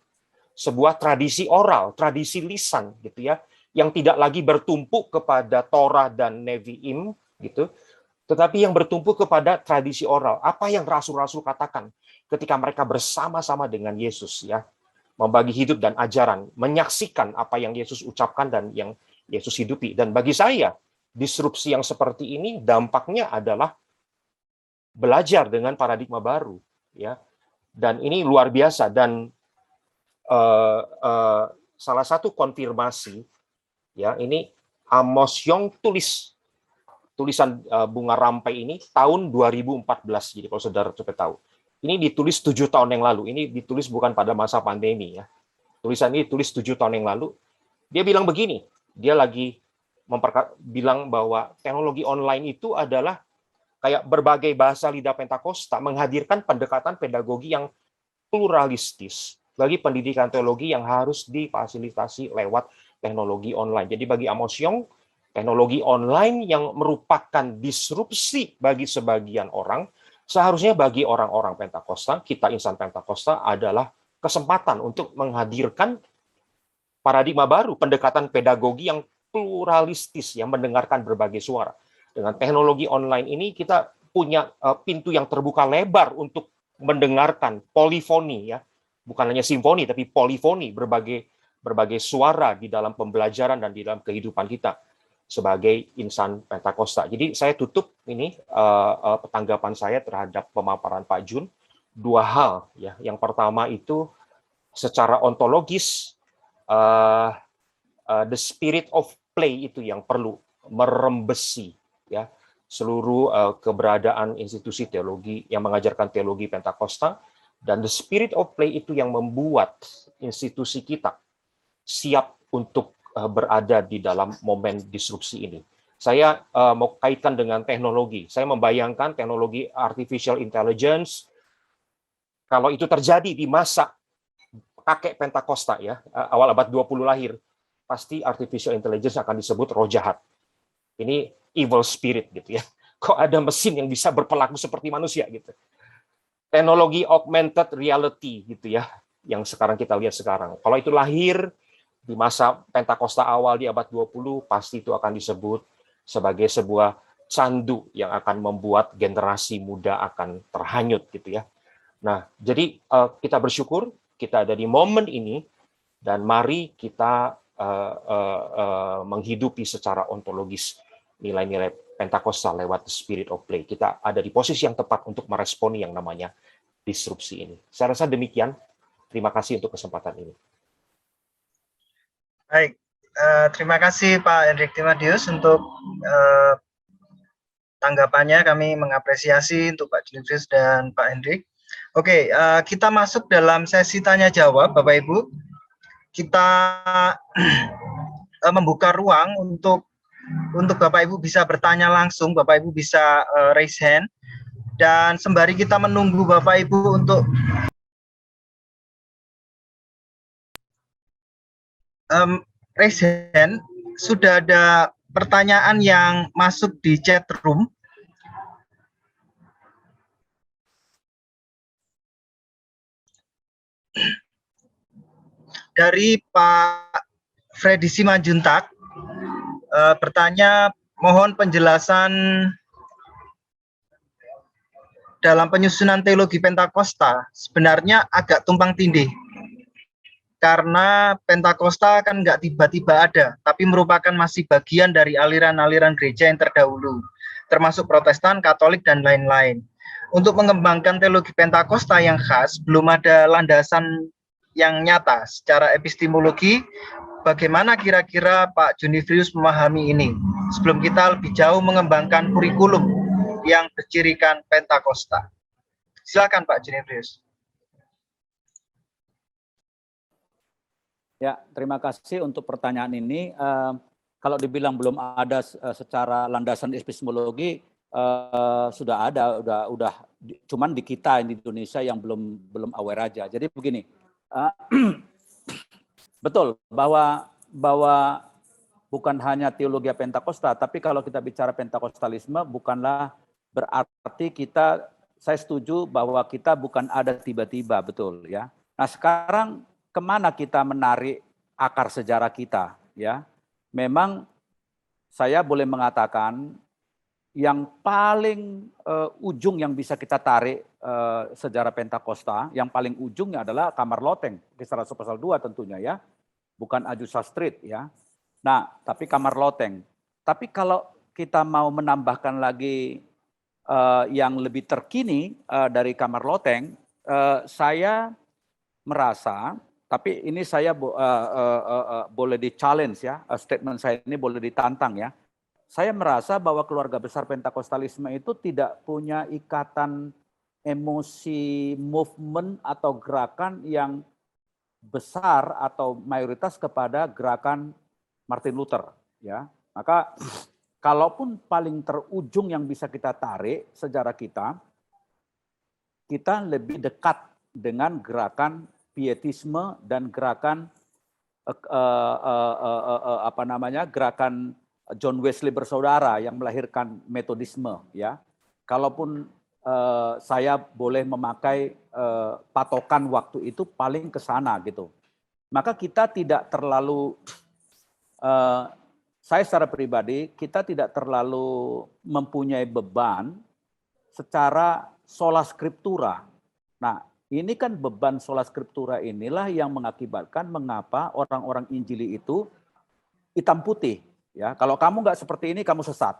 sebuah tradisi oral, tradisi lisan, gitu ya, yang tidak lagi bertumpu kepada Torah dan Nevi'im, gitu, tetapi yang bertumpu kepada tradisi oral. Apa yang rasul-rasul katakan ketika mereka bersama-sama dengan Yesus, ya, membagi hidup dan ajaran, menyaksikan apa yang Yesus ucapkan dan yang Yesus hidupi. Dan bagi saya, disrupsi yang seperti ini dampaknya adalah belajar dengan paradigma baru, ya. Dan ini luar biasa. Dan salah satu konfirmasi, ya, ini Amos Yong tulisan Bunga Rampai ini tahun 2014. Jadi kalau saudara coba tahu, ini ditulis 7 tahun yang lalu. Ini ditulis bukan pada masa pandemi, ya. Tulisan ini ditulis 7 tahun yang lalu. Dia bilang begini, dia lagi bilang bahwa teknologi online itu adalah kayak berbagai bahasa lidah Pentakosta, menghadirkan pendekatan pedagogi yang pluralistis bagi pendidikan teologi yang harus difasilitasi lewat teknologi online. Jadi bagi Amos Yong, teknologi online yang merupakan disrupsi bagi sebagian orang, seharusnya bagi orang-orang Pentakosta, kita insan Pentakosta adalah kesempatan untuk menghadirkan paradigma baru, pendekatan pedagogi yang pluralistis, yang mendengarkan berbagai suara. Dengan teknologi online ini kita punya pintu yang terbuka lebar untuk mendengarkan polifoni, ya, bukan hanya simfoni tapi polifoni, berbagai suara di dalam pembelajaran dan di dalam kehidupan kita sebagai insan Pentakosta. Jadi saya tutup ini tanggapan saya terhadap pemaparan Pak Jun, 2 hal, ya. Yang pertama itu secara ontologis, the spirit of play itu yang perlu merembesi, ya, seluruh keberadaan institusi teologi yang mengajarkan teologi Pentakosta, dan the spirit of play itu yang membuat institusi kita siap untuk berada di dalam momen disrupsi ini. Saya mau kaitkan dengan teknologi. Saya membayangkan teknologi artificial intelligence, kalau itu terjadi di masa kakek Pentakosta, ya, awal abad 20 lahir, pasti artificial intelligence akan disebut roh jahat. Ini evil spirit, gitu ya. Kok ada mesin yang bisa berperilaku seperti manusia, gitu. Teknologi augmented reality, gitu ya, yang sekarang kita lihat sekarang. Kalau itu lahir di masa Pentakosta awal di abad 20, pasti itu akan disebut sebagai sebuah candu yang akan membuat generasi muda akan terhanyut, gitu ya. Nah, jadi kita bersyukur kita ada di momen ini, dan mari kita menghidupi secara ontologis nilai-nilai Pentakosta lewat the spirit of play. Kita ada di posisi yang tepat untuk meresponi yang namanya disrupsi ini. Saya rasa demikian. Terima kasih untuk kesempatan ini. Baik, terima kasih Pak Hendrik Timotius untuk tanggapannya. Kami mengapresiasi untuk Pak Junifrius dan Pak Hendrik. Oke, kita masuk dalam sesi tanya jawab, Bapak Ibu. Kita membuka ruang untuk Bapak Ibu bisa bertanya langsung, Bapak Ibu bisa raise hand, dan sembari kita menunggu Bapak Ibu untuk raise hand, sudah ada pertanyaan yang masuk di chat room. Dari Pak Freddy Simanjuntak, bertanya, mohon penjelasan dalam penyusunan teologi Pentakosta sebenarnya agak tumpang tindih. Karena Pentakosta kan nggak tiba-tiba ada, tapi merupakan masih bagian dari aliran-aliran gereja yang terdahulu, termasuk Protestan, Katolik, dan lain-lain. Untuk mengembangkan teologi Pentakosta yang khas, belum ada landasan yang nyata secara epistemologi. Bagaimana kira-kira Pak Junifrius memahami ini sebelum kita lebih jauh mengembangkan kurikulum yang bercirikan Pentakosta? Silakan Pak Junifrius. Ya, terima kasih untuk pertanyaan ini. Kalau dibilang belum ada secara landasan epistemologi, sudah ada, cuman di kita di Indonesia yang belum aware aja. Jadi begini, betul bahwa bukan hanya teologi Pentakosta, tapi kalau kita bicara Pentakostalisme bukanlah berarti saya setuju bahwa kita bukan ada tiba-tiba, betul ya. Nah sekarang kemana kita menarik akar sejarah kita ya? Memang saya boleh mengatakan yang paling ujung yang bisa kita tarik sejarah Pentakosta, yang paling ujungnya adalah Kamar Loteng, Kisah Rasul pasal 2 tentunya ya, bukan Azusa Street ya. Nah, tapi Kamar Loteng. Tapi kalau kita mau menambahkan lagi yang lebih terkini dari Kamar Loteng, saya merasa, tapi ini saya boleh di-challenge ya, statement saya ini boleh ditantang ya. Saya merasa bahwa keluarga besar Pentakostalisme itu tidak punya ikatan emosi, movement atau gerakan yang besar atau mayoritas kepada gerakan Martin Luther ya. Maka kalaupun paling terujung yang bisa kita tarik sejarah kita lebih dekat dengan gerakan pietisme dan gerakan gerakan John Wesley bersaudara yang melahirkan metodisme ya. Kalaupun saya boleh memakai patokan waktu itu paling ke sana gitu. Maka kita tidak terlalu saya secara pribadi kita tidak terlalu mempunyai beban secara sola scriptura. Nah, ini kan beban sola scriptura inilah yang mengakibatkan mengapa orang-orang Injili itu hitam putih. Ya, kalau kamu nggak seperti ini, kamu sesat.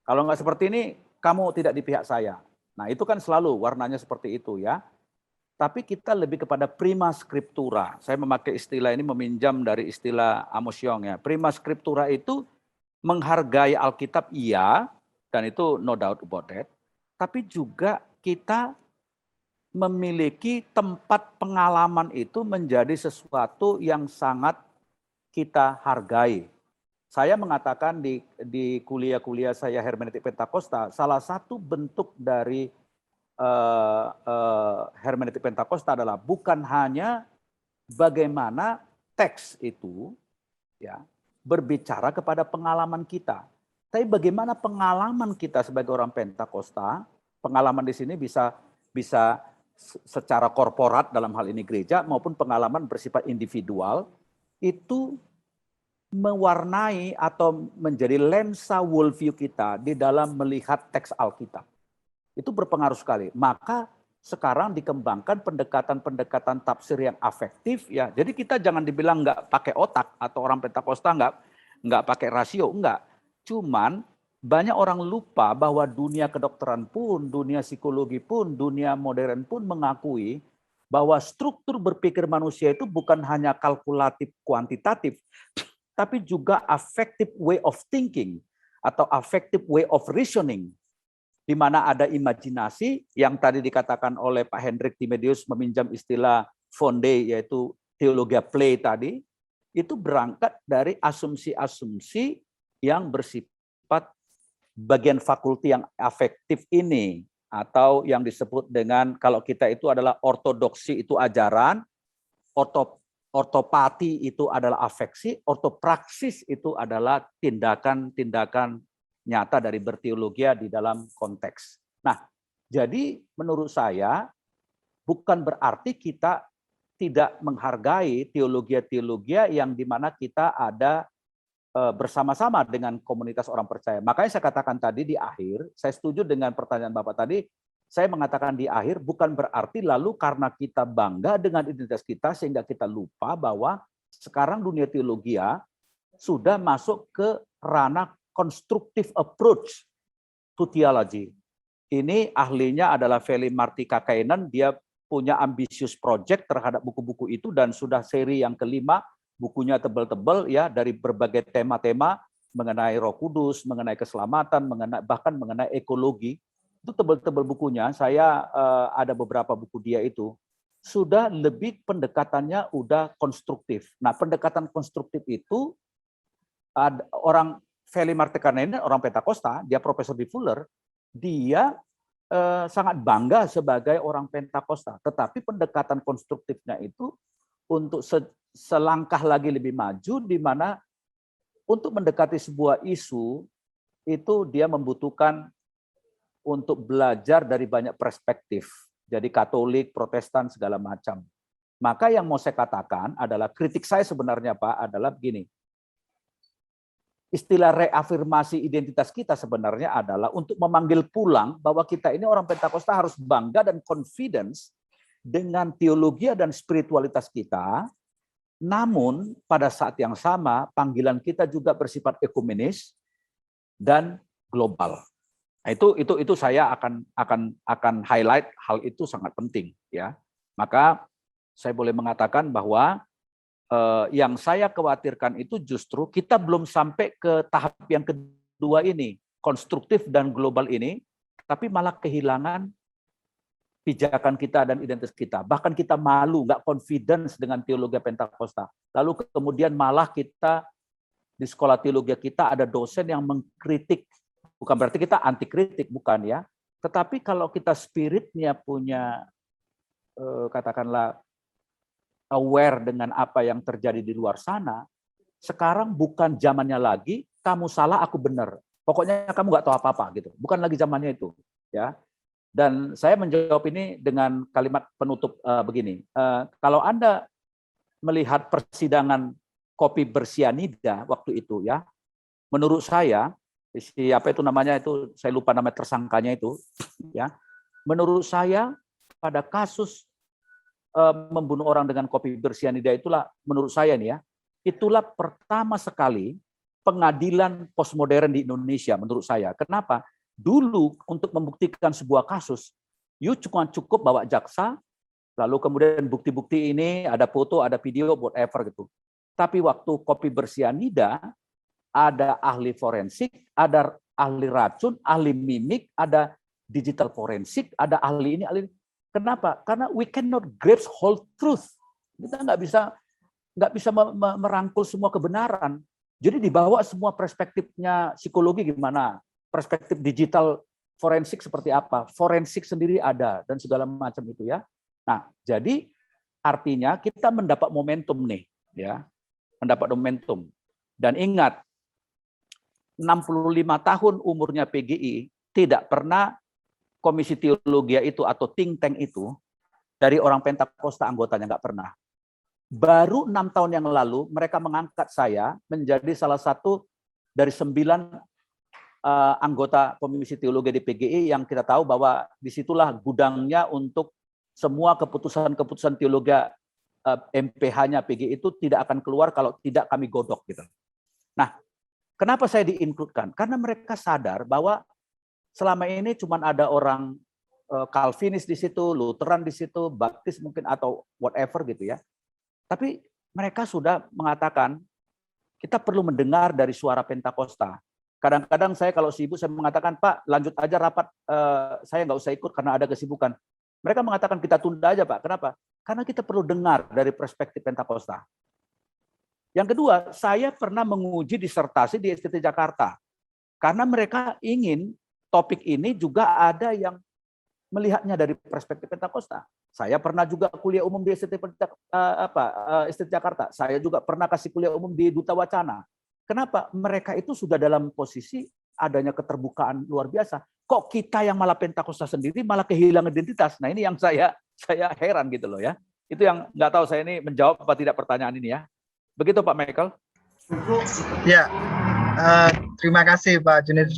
Kalau nggak seperti ini, kamu tidak di pihak saya. Nah, itu kan selalu warnanya seperti itu ya. Tapi kita lebih kepada prima scriptura. Saya memakai istilah ini meminjam dari istilah Amos Yong ya. Prima scriptura itu menghargai Alkitab iya, dan itu no doubt about that. Tapi juga kita memiliki tempat pengalaman itu menjadi sesuatu yang sangat kita hargai. Saya mengatakan di kuliah-kuliah saya hermeneutik Pentakosta, salah satu bentuk dari hermeneutik Pentakosta adalah bukan hanya bagaimana teks itu ya berbicara kepada pengalaman kita, tapi bagaimana pengalaman kita sebagai orang Pentakosta, pengalaman di sini bisa secara korporat dalam hal ini gereja maupun pengalaman bersifat individual itu mewarnai atau menjadi lensa worldview kita di dalam melihat teks Alkitab. Itu berpengaruh sekali. Maka sekarang dikembangkan pendekatan-pendekatan tafsir yang afektif ya. Jadi kita jangan dibilang nggak pakai otak atau orang Pentakosta nggak pakai rasio, enggak. Cuman banyak orang lupa bahwa dunia kedokteran pun, dunia psikologi pun, dunia modern pun mengakui bahwa struktur berpikir manusia itu bukan hanya kalkulatif kuantitatif, tapi juga affective way of thinking atau affective way of reasoning, di mana ada imajinasi yang tadi dikatakan oleh Pak Hendrik Timotius meminjam istilah Fonde yaitu teologia play tadi, itu berangkat dari asumsi-asumsi yang bersifat bagian fakulti yang afektif ini, atau yang disebut dengan kalau kita itu adalah ortodoksi itu ajaran, ortopati itu adalah afeksi, ortopraksis itu adalah tindakan-tindakan nyata dari berteologi di dalam konteks. Nah, jadi menurut saya bukan berarti kita tidak menghargai teologi-teologi yang dimana kita ada bersama-sama dengan komunitas orang percaya. Makanya saya katakan tadi di akhir, saya setuju dengan pertanyaan Bapak tadi, saya mengatakan di akhir bukan berarti lalu karena kita bangga dengan identitas kita sehingga kita lupa bahwa sekarang dunia teologi sudah masuk ke ranah constructive approach to theology. Ini ahlinya adalah Veli Marty Kakainen, dia punya ambisius project terhadap buku-buku itu dan sudah seri yang kelima, bukunya tebal-tebal ya dari berbagai tema-tema mengenai Roh Kudus, mengenai keselamatan, bahkan mengenai ekologi. Itu tebal-tebal bukunya, saya ada beberapa buku dia itu, sudah lebih pendekatannya udah konstruktif. Nah pendekatan konstruktif itu, orang Veli Marty Kakainen, orang Pentakosta, dia profesor di Fuller, dia sangat bangga sebagai orang Pentakosta, tetapi pendekatan konstruktifnya itu untuk selangkah lagi lebih maju, di mana untuk mendekati sebuah isu itu dia membutuhkan untuk belajar dari banyak perspektif. Jadi Katolik, Protestan, segala macam. Maka yang mau saya katakan adalah, kritik saya sebenarnya Pak adalah begini. Istilah reafirmasi identitas kita sebenarnya adalah untuk memanggil pulang bahwa kita ini orang Pentakosta harus bangga dan confidence dengan teologi dan spiritualitas kita. Namun pada saat yang sama panggilan kita juga bersifat ekumenis dan global. Nah, itu saya akan highlight hal itu sangat penting ya. Maka saya boleh mengatakan bahwa yang saya khawatirkan itu justru kita belum sampai ke tahap yang kedua ini, konstruktif dan global ini, tapi malah kehilangan pijakan kita dan identitas kita. Bahkan kita malu, nggak confidence dengan teologi Pentakosta. Lalu kemudian malah kita di sekolah teologi kita ada dosen yang mengkritik. Bukan berarti kita anti kritik, bukan ya. Tetapi kalau kita spiritnya punya, katakanlah, aware dengan apa yang terjadi di luar sana, sekarang bukan zamannya lagi, kamu salah, aku benar. Pokoknya kamu nggak tahu apa-apa gitu. Bukan lagi zamannya itu, ya. Dan saya menjawab ini dengan kalimat penutup begini. Kalau Anda melihat persidangan kopi bersianida waktu itu, ya, menurut saya, siapa itu namanya itu, saya lupa nama tersangkanya itu, ya. Menurut saya pada kasus membunuh orang dengan kopi bersianida itulah, menurut saya nih ya, itulah pertama sekali pengadilan postmodern di Indonesia menurut saya. Kenapa? Dulu untuk membuktikan sebuah kasus, you cuma cukup bawa jaksa, lalu kemudian bukti-bukti ini ada foto, ada video, whatever gitu. Tapi waktu kopi bersianida, ada ahli forensik, ada ahli racun, ahli mimik, ada digital forensik, ada ahli ini, ahli ini. Kenapa? Karena we cannot grasp whole truth. Kita nggak bisa merangkul semua kebenaran. Jadi dibawa semua perspektifnya psikologi gimana, perspektif digital forensik seperti apa, forensik sendiri ada dan segala macam itu ya. Nah, jadi artinya kita mendapat momentum nih, ya, mendapat momentum. Dan ingat, 65 tahun umurnya PGI tidak pernah Komisi Teologi itu atau think tank itu dari orang Pentakosta anggotanya, nggak pernah. Baru 6 tahun yang lalu mereka mengangkat saya menjadi salah satu dari 9 anggota Komisi Teologi di PGI yang kita tahu bahwa disitulah gudangnya untuk semua keputusan-keputusan teologi MPH-nya PGI itu tidak akan keluar kalau tidak kami godok gitu. Nah, kenapa saya di-include-kan? Karena mereka sadar bahwa selama ini cuma ada orang Calvinis di situ, Lutheran di situ, Baptis mungkin atau whatever gitu ya. Tapi mereka sudah mengatakan kita perlu mendengar dari suara Pentakosta. Kadang-kadang saya kalau sibuk saya mengatakan, Pak lanjut aja rapat, saya nggak usah ikut karena ada kesibukan. Mereka mengatakan kita tunda aja Pak. Kenapa? Karena kita perlu dengar dari perspektif Pentakosta. Yang kedua, saya pernah menguji disertasi di STT Jakarta. Karena mereka ingin topik ini juga ada yang melihatnya dari perspektif Pentakosta. Saya pernah juga kuliah umum di STT Jakarta. Saya juga pernah kasih kuliah umum di Duta Wacana. Kenapa? Mereka itu sudah dalam posisi adanya keterbukaan luar biasa. Kok kita yang malah Pentakosta sendiri malah kehilangan identitas? Nah ini yang saya heran gitu loh ya. Itu yang nggak tahu saya ini menjawab apa tidak pertanyaan ini ya. Begitu Pak Michael. Ya, terima kasih Pak Junid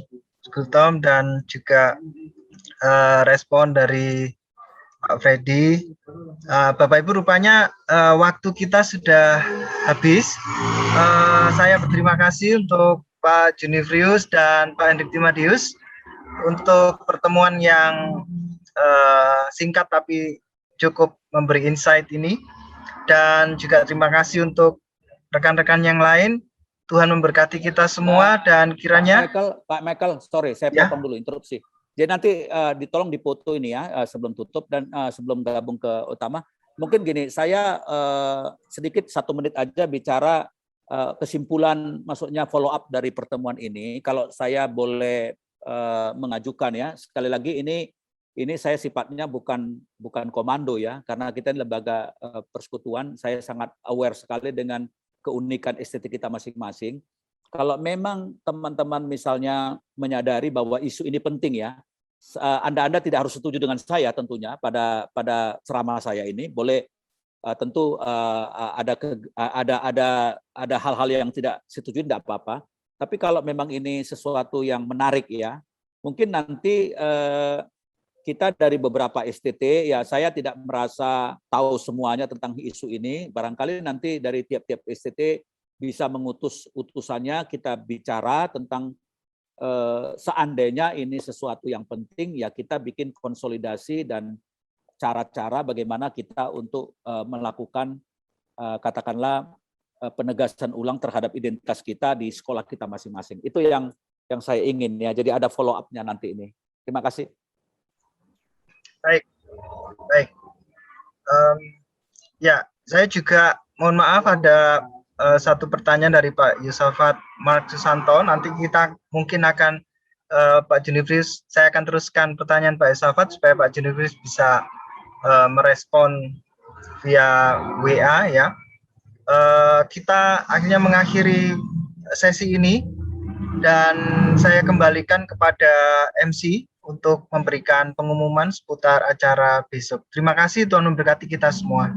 Gultom dan juga respon dari Pak Freddy. Bapak Ibu rupanya waktu kita sudah habis. Saya berterima kasih untuk Pak Junifrius dan Pak Hendrik Timadius untuk pertemuan yang singkat tapi cukup memberi insight ini. Dan juga terima kasih untuk rekan-rekan yang lain. Tuhan memberkati kita semua dan kiranya Pak Michael, sorry saya potong dulu interupsi. Jadi nanti ditolong dipoto ini ya sebelum tutup dan sebelum gabung ke utama. Mungkin gini, saya sedikit 1 menit aja bicara kesimpulan, maksudnya follow up dari pertemuan ini. Kalau saya boleh mengajukan ya. Sekali lagi ini saya sifatnya bukan komando ya, karena kita lembaga persekutuan. Saya sangat aware sekali dengan keunikan estetik kita masing-masing. Kalau memang teman-teman misalnya menyadari bahwa isu ini penting ya, Anda tidak harus setuju dengan saya tentunya pada ceramah saya ini. Boleh tentu ada hal-hal yang tidak setuju, tidak apa-apa. Tapi kalau memang ini sesuatu yang menarik ya, mungkin nanti kita dari beberapa STT ya, saya tidak merasa tahu semuanya tentang isu ini. Barangkali nanti dari tiap-tiap STT bisa mengutus utusannya, kita bicara tentang seandainya ini sesuatu yang penting, ya kita bikin konsolidasi dan cara-cara bagaimana kita untuk melakukan katakanlah penegasan ulang terhadap identitas kita di sekolah kita masing-masing. Itu yang saya ingin ya. Jadi ada follow up-nya nanti ini. Terima kasih. Baik. Ya, saya juga mohon maaf ada satu pertanyaan dari Pak Yusafat Mark Susanto. Nanti kita mungkin akan Pak Junifris, saya akan teruskan pertanyaan Pak Yusafat supaya Pak Junifris bisa merespon via WA ya. Kita akhirnya mengakhiri sesi ini dan saya kembalikan kepada MC untuk memberikan pengumuman seputar acara besok. Terima kasih, Tuhan memberkati kita semua.